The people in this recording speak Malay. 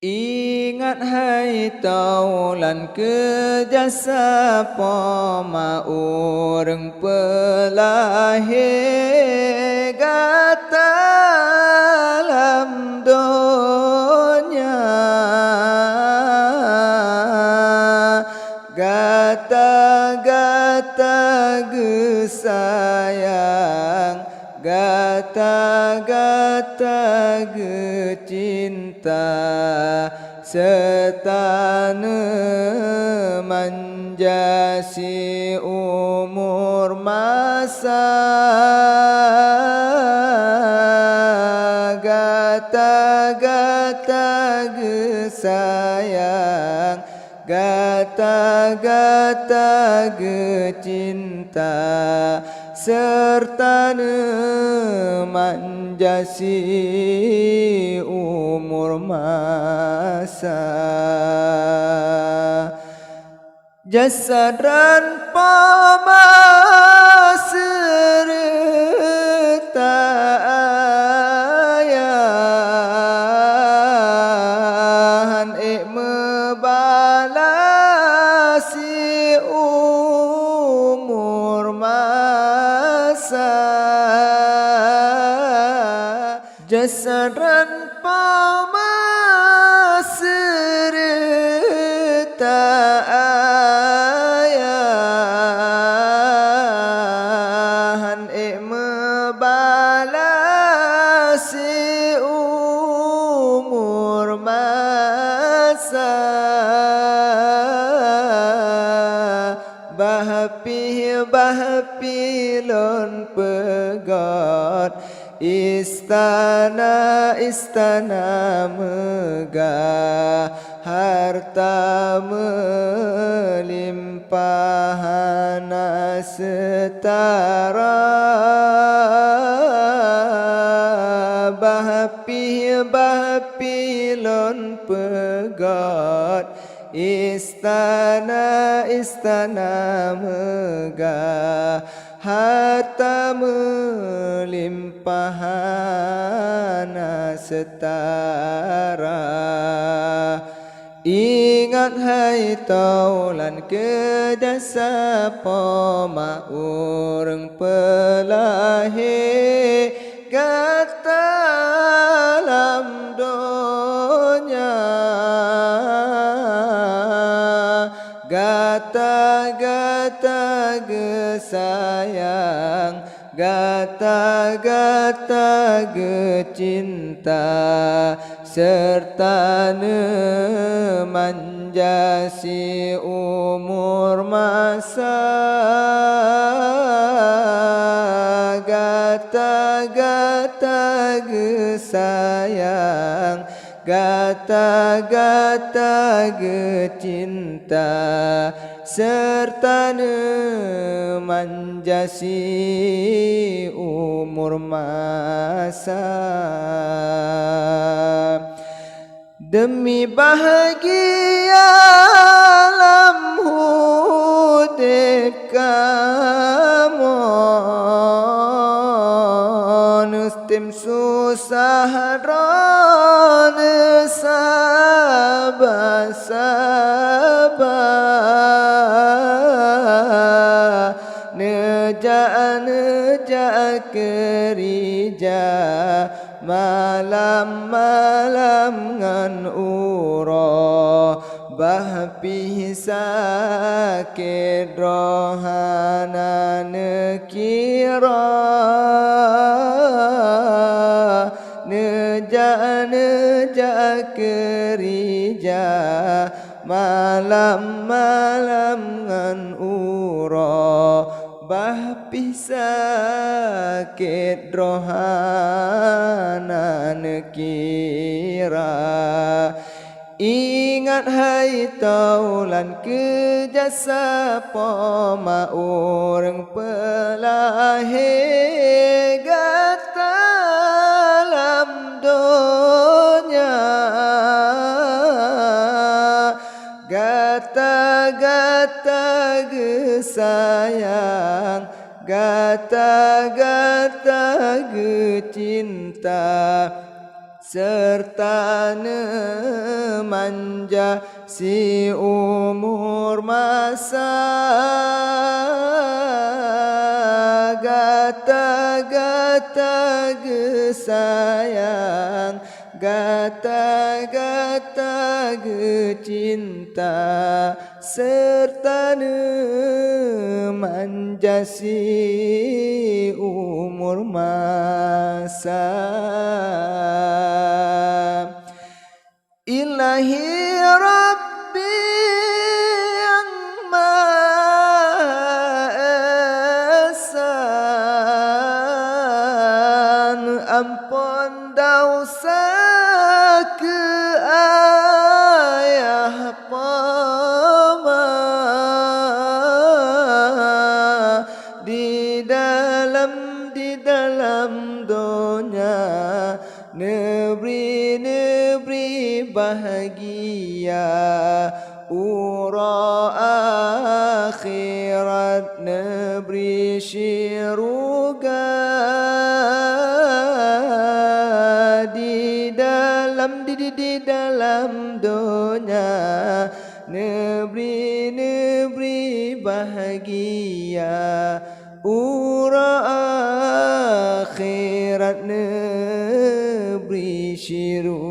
Ingat hai taulan kejasa poma urang pelahe gata alam donya gata-gata gesayang gata-gata gecinta setane manjasi umur masa gata-gata gesayang gata-gata gecinta serta manjasi umur masa jasad dan pemaserta ayahan mebalasi umur masa jasad dan pemaserta ayahan mebalasi umur masa bahpi lon pegot istana megah harta melimpahana setara bahpi lon pegot istana megah harta melimpahana setara ingat hai taulan kejasa poma urang pelahe gata alam donya gata-gata gesayang gata-gata gecinta serta manjasi umur masa gata-gata gesayang gata-gata gecinta serta manjasi umur masa demi bahagia alam hudib kamu nustim susah ron sabah neja kerja malam-malam ngan uro bahpi sakit rohana nekira neja kerja malam-malam ngan uro bahpi sakit rohana nekira ingat hai taulan kejasa poma urang pelahe gata alam donya gata-gata gesayang gata-gata gecinta serta manja si umur masa gata-gata gesayang gata-gata gecinta serta manja si umur masa Ilahi Rabbi yang Maha Esa ampun dosa ke ayah pama di dalam dunia negeri bahagia ura akhirat negeri syurga di dalam dunia negeri bahagia ura akhirat negeri syurga